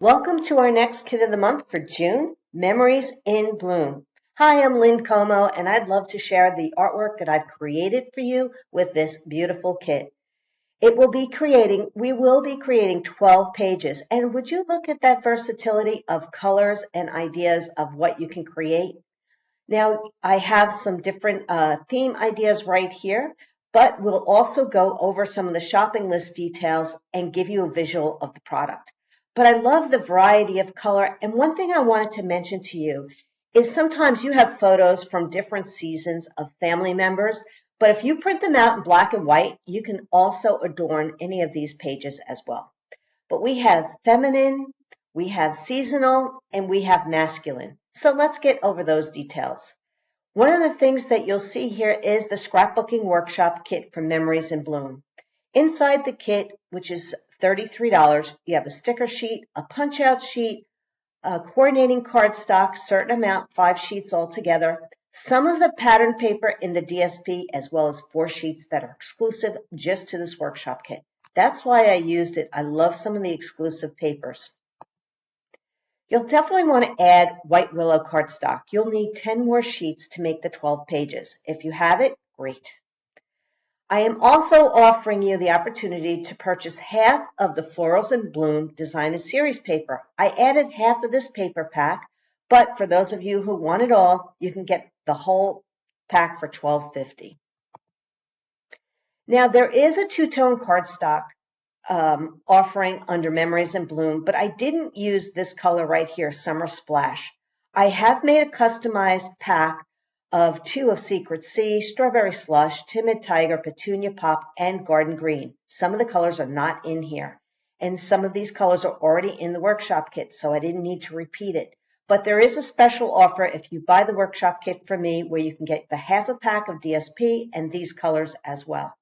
Welcome to our next Kit of the Month for June, Memories in Bloom. Hi, I'm Lynn Como, and I'd love to share the artwork that I've created for you with this beautiful kit. We will be creating 12 pages, and would you look at that versatility of colors and ideas of what you can create? Now, I have some different theme ideas right here, but we'll also go over some of the shopping list details and give you a visual of the product. But I love the variety of color. And one thing I wanted to mention to you is sometimes you have photos from different seasons of family members, but if you print them out in black and white, you can also adorn any of these pages as well. But we have feminine, we have seasonal, and we have masculine. So let's get over those details. One of the things that you'll see here is the Scrapbooking Workshop Kit from Memories in Bloom. Inside the kit, which is $33, you have a sticker sheet, a punch-out sheet, a coordinating cardstock, certain amount, 5 sheets altogether, some of the pattern paper in the DSP, as well as 4 sheets that are exclusive just to this workshop kit. That's why I used it. I love some of the exclusive papers. You'll definitely want to add white willow cardstock. You'll need 10 more sheets to make the 12 pages. If you have it, great. I am also offering you the opportunity to purchase half of the Florals in Bloom Design a Series paper. I added half of this paper pack, but for those of you who want it all, you can get the whole pack for $12.50. Now, there is a two-tone cardstock offering under Memories in Bloom, but I didn't use this color right here, Summer Splash. I have made a customized pack of 2 of Secret Sea, Strawberry Slush, Timid Tiger, Petunia Pop, and Garden Green. Some of the colors are not in here, and some of these colors are already in the workshop kit, so I didn't need to repeat it. But there is a special offer if you buy the workshop kit from me where you can get the half a pack of DSP and these colors as well.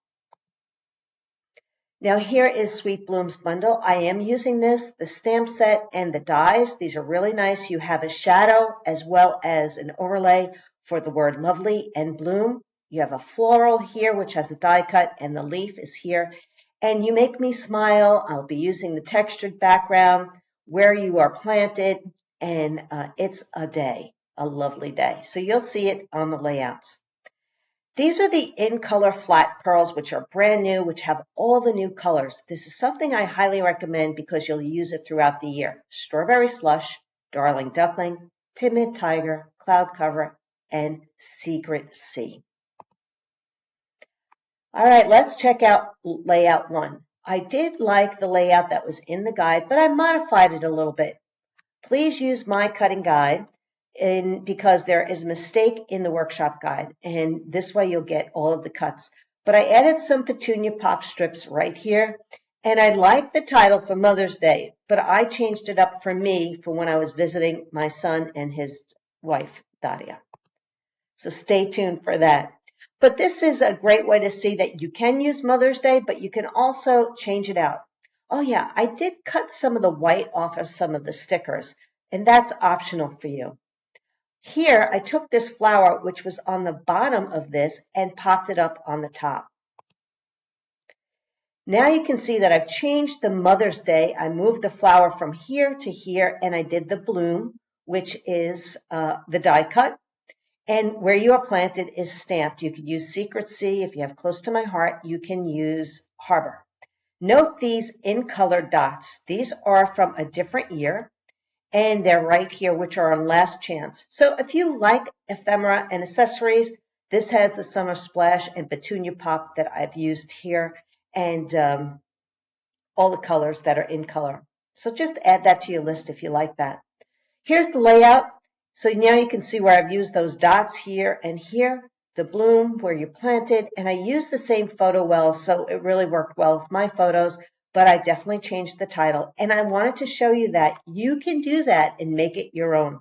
Now here is Sweet Bloom's bundle. I am using this, the stamp set, and the dies. These are really nice. You have a shadow as well as an overlay for the word lovely and bloom. You have a floral here, which has a die cut, and the leaf is here. And you make me smile. I'll be using the textured background, where you are planted, and it's a day, a lovely day. So you'll see it on the layouts. These are the in-color flat pearls, which are brand new, which have all the new colors. This is something I highly recommend because you'll use it throughout the year. Strawberry Slush, Darling Duckling, Timid Tiger, Cloud Cover, and Secret Sea. All right, let's check out layout 1. I did like the layout that was in the guide, but I modified it a little bit. Please use my cutting guide because there is a mistake in the workshop guide, and this way you'll get all of the cuts. But I added some Petunia Pop strips right here, and I like the title for Mother's Day, but I changed it up for me for when I was visiting my son and his wife, Daria. So stay tuned for that. But this is a great way to see that you can use Mother's Day, but you can also change it out. Oh yeah, I did cut some of the white off of some of the stickers, and that's optional for you. Here, I took this flower, which was on the bottom of this, and popped it up on the top. Now you can see that I've changed the Mother's Day. I moved the flower from here to here, and I did the bloom, which is the die cut. And where you are planted is stamped. You could use Secret Sea. If you have Close to My Heart, you can use Harbor. Note these in-color dots. These are from a different year. And they're right here, which are on Last Chance. So if you like ephemera and accessories, this has the Summer Splash and Petunia Pop that I've used here, and all the colors that are in color. So just add that to your list if you like that. Here's the layout. So now you can see where I've used those dots here and here, the bloom where you planted, and I used the same photo well, so it really worked well with my photos. But I definitely changed the title, and I wanted to show you that you can do that and make it your own.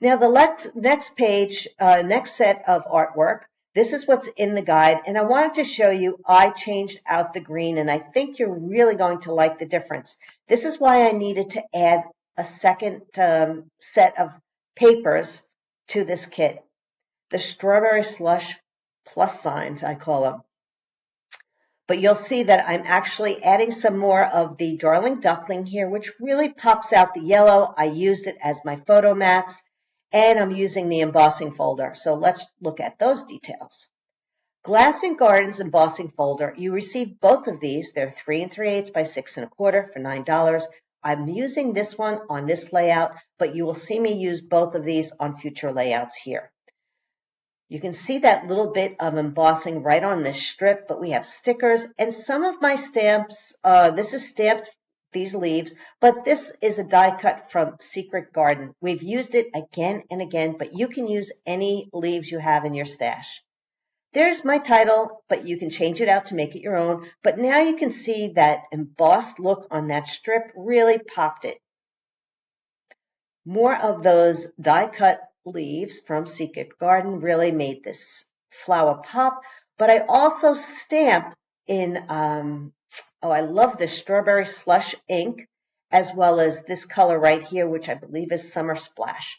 Now the next page, next set of artwork, this is what's in the guide, and I wanted to show you I changed out the green, and I think you're really going to like the difference. This is why I needed to add a second set of papers to this kit. The Strawberry Slush plus signs, I call them. But you'll see that I'm actually adding some more of the Darling Duckling here, which really pops out the yellow. I used it as my photo mats, and I'm using the embossing folder. So let's look at those details. Glass and Gardens embossing folder. You receive both of these. They're 3 3/8 by 6 1/4 for $9. I'm using this one on this layout, but you will see me use both of these on future layouts here. You can see that little bit of embossing right on this strip, but we have stickers and some of my stamps. This is stamped, these leaves, but this is a die cut from Secret Garden. We've used it again and again, but you can use any leaves you have in your stash. There's my title, but you can change it out to make it your own. But now you can see that embossed look on that strip really popped it. More of those die cut leaves from Secret Garden really made this flower pop. But I also stamped in, I love this strawberry slush ink, as well as this color right here, which I believe is Summer Splash.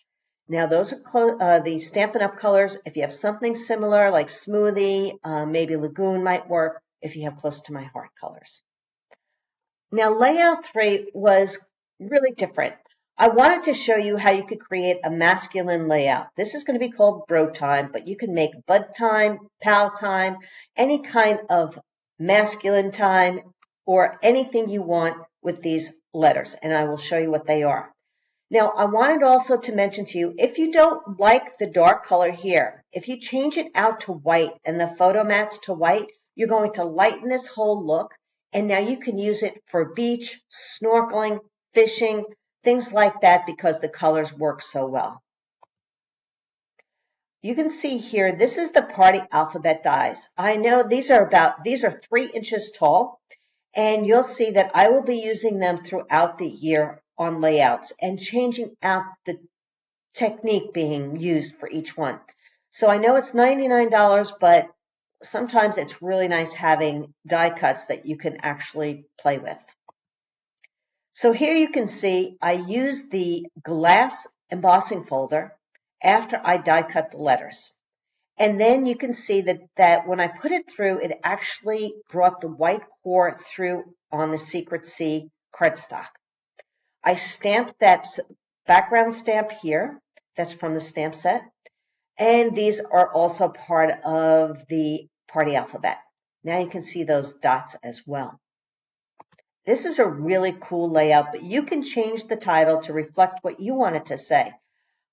Now, those are the Stampin' Up! Colors. If you have something similar like Smoothie, maybe Lagoon might work if you have close to my heart colors. Now, layout 3 was really different. I wanted to show you how you could create a masculine layout. This is going to be called Bro Time, but you can make Bud Time, Pal Time, any kind of masculine time, or anything you want with these letters, and I will show you what they are. Now, I wanted also to mention to you, if you don't like the dark color here, if you change it out to white and the photo mats to white, you're going to lighten this whole look. And now you can use it for beach, snorkeling, fishing, things like that because the colors work so well. You can see here, this is the party alphabet dies. I know these are 3 inches tall, and you'll see that I will be using them throughout the year on layouts and changing out the technique being used for each one. So I know it's $99, but sometimes it's really nice having die cuts that you can actually play with. So here you can see I used the glass embossing folder after I die cut the letters. And then you can see that when I put it through, it actually brought the white core through on the Secret C cardstock. I stamped that background stamp here. That's from the stamp set. And these are also part of the party alphabet. Now you can see those dots as well. This is a really cool layout, but you can change the title to reflect what you want it to say.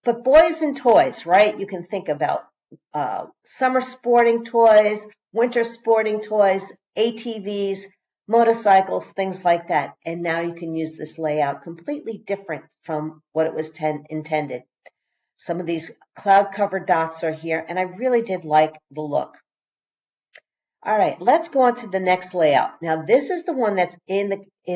But boys and toys, right? You can think about summer sporting toys, winter sporting toys, ATVs, motorcycles, things like that. And now you can use this layout completely different from what it was intended. Some of these cloud-covered dots are here, and I really did like the look. All right, let's go on to the next layout. Now, this is the one that's in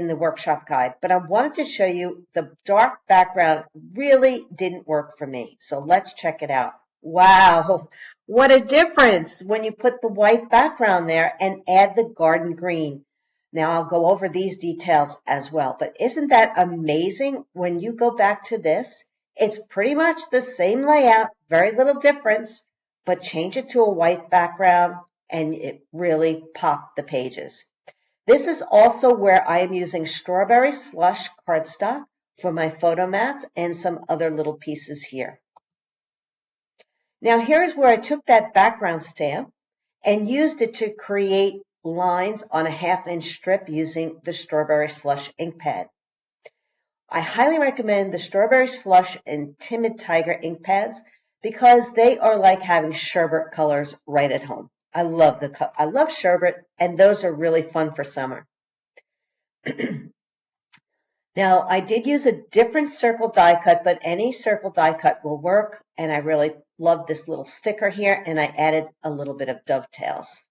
the workshop guide, but I wanted to show you the dark background really didn't work for me. So let's check it out. Wow, what a difference when you put the white background there and add the garden green. Now, I'll go over these details as well, but isn't that amazing? When you go back to this, it's pretty much the same layout, very little difference, but change it to a white background, and it really popped the pages. This is also where I am using strawberry slush cardstock for my photo mats and some other little pieces here. Now here's where I took that background stamp and used it to create lines on a 1/2 inch strip using the strawberry slush ink pad. I highly recommend the strawberry slush and Timid Tiger ink pads because they are like having sherbet colors right at home. I love sherbet, and those are really fun for summer. Now, I did use a different circle die cut, but any circle die cut will work, and I really love this little sticker here, and I added a little bit of dovetails.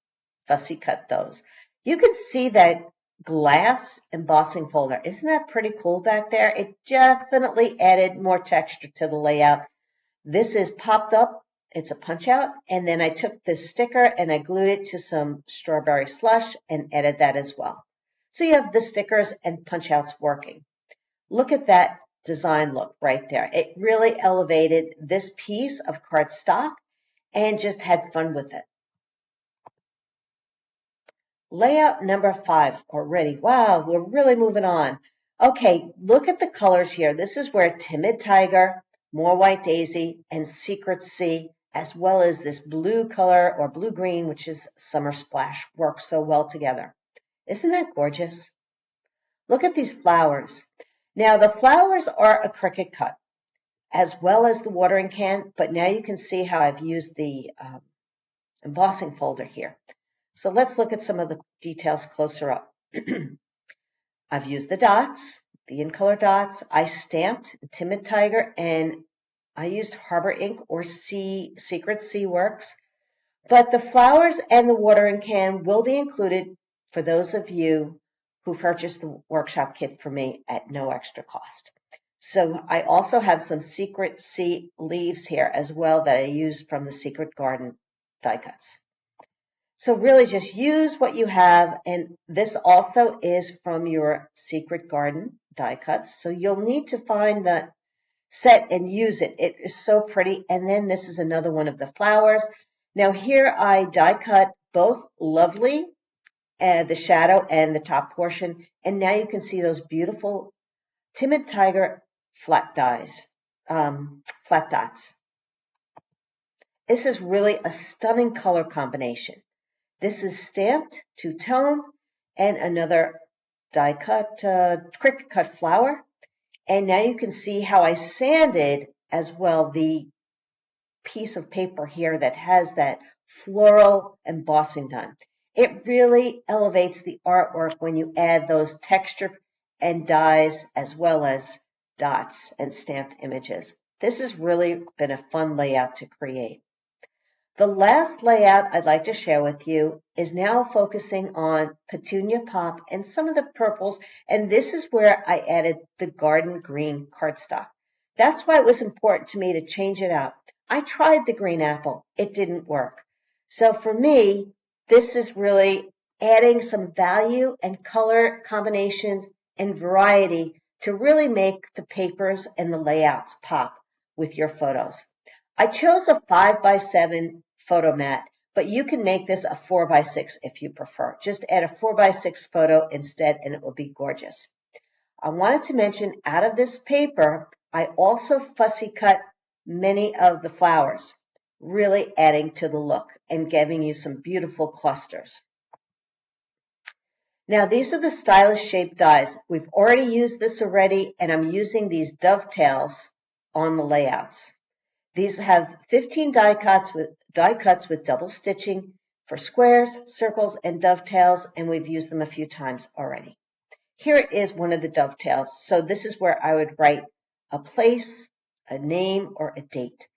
Fussy cut those. You can see that glass embossing folder. Isn't that pretty cool back there? It definitely added more texture to the layout. This is popped up. It's a punch out, and then I took this sticker and I glued it to some strawberry slush and added that as well. So you have the stickers and punch outs working. Look at that design look right there. It really elevated this piece of cardstock and just had fun with it. Layout number 5 already. Wow, we're really moving on. Okay, look at the colors here. This is where Timid Tiger, More White Daisy, and Secret Sea, as well as this blue color or blue-green, which is Summer Splash, work so well together. Isn't that gorgeous? Look at these flowers. Now, the flowers are a Cricut cut, as well as the watering can, but now you can see how I've used the embossing folder here. So let's look at some of the details closer up. I've used the dots, the in-color dots. I stamped Timid Tiger, and I used Harbor ink or Secret Sea works. But the flowers and the watering can will be included for those of you who purchased the workshop kit for me at no extra cost. So I also have some Secret Sea leaves here as well that I used from the Secret Garden die cuts. So really just use what you have, and this also is from your Secret Garden die cuts. So you'll need to find the set and use it. It is so pretty. And then this is another one of the flowers. Now here I die cut both Lovely, the shadow and the top portion. And now you can see those beautiful Timid Tiger flat dots. This is really a stunning color combination. This is stamped two-tone and another die cut, Cricut cut flower. And now you can see how I sanded as well the piece of paper here that has that floral embossing done. It really elevates the artwork when you add those texture and dies as well as dots and stamped images. This has really been a fun layout to create. The last layout I'd like to share with you is now focusing on Petunia Pop and some of the purples, and this is where I added the garden green cardstock. That's why it was important to me to change it out. I tried the green apple. It didn't work. So for me, this is really adding some value and color combinations and variety to really make the papers and the layouts pop with your photos. I chose a 5x7 photo mat, but you can make this a 4x6 if you prefer. Just add a 4x6 photo instead, and it will be gorgeous. I wanted to mention out of this paper, I also fussy cut many of the flowers, really adding to the look and giving you some beautiful clusters. Now, these are the stylish shaped dies. We've already used this already, and I'm using these dovetails on the layouts. These have 15 die cuts with double stitching for squares, circles, and dovetails, and we've used them a few times already. Here is one of the dovetails. So this is where I would write a place, a name, or a date.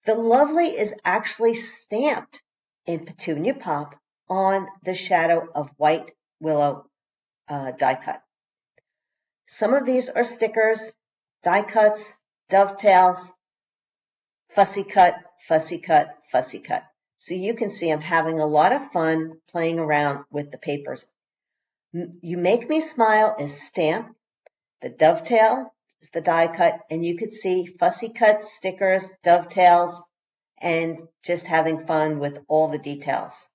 The Lovely is actually stamped in Petunia Pop on the shadow of White Willow die cut. Some of these are stickers, die cuts, dovetails, fussy cut, fussy cut, fussy cut. So you can see I'm having a lot of fun playing around with the papers. You Make Me Smile is stamped. The dovetail is the die cut, and you could see fussy cuts, stickers, dovetails, and just having fun with all the details.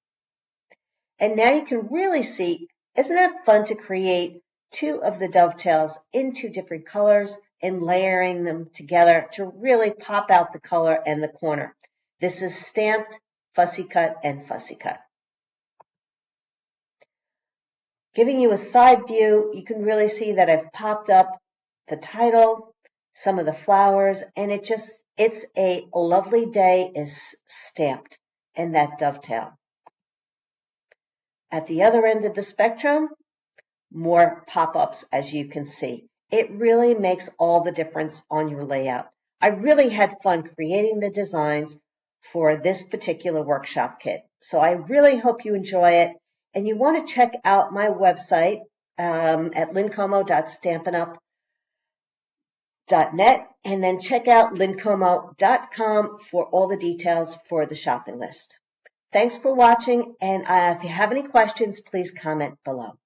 And now you can really see, isn't it fun to create two of the dovetails in two different colors and layering them together to really pop out the color and the corner. This is stamped, fussy cut, and fussy cut. Giving you a side view, you can really see that I've popped up the title, some of the flowers, and it's a lovely day is stamped in that dovetail. At the other end of the spectrum, more pop-ups, as you can see. It really makes all the difference on your layout. I really had fun creating the designs for this particular workshop kit. So I really hope you enjoy it. And you want to check out my website at lynncomo.stampinup.net, and then check out lynncomo.com for all the details for the shopping list. Thanks for watching, and if you have any questions, please comment below.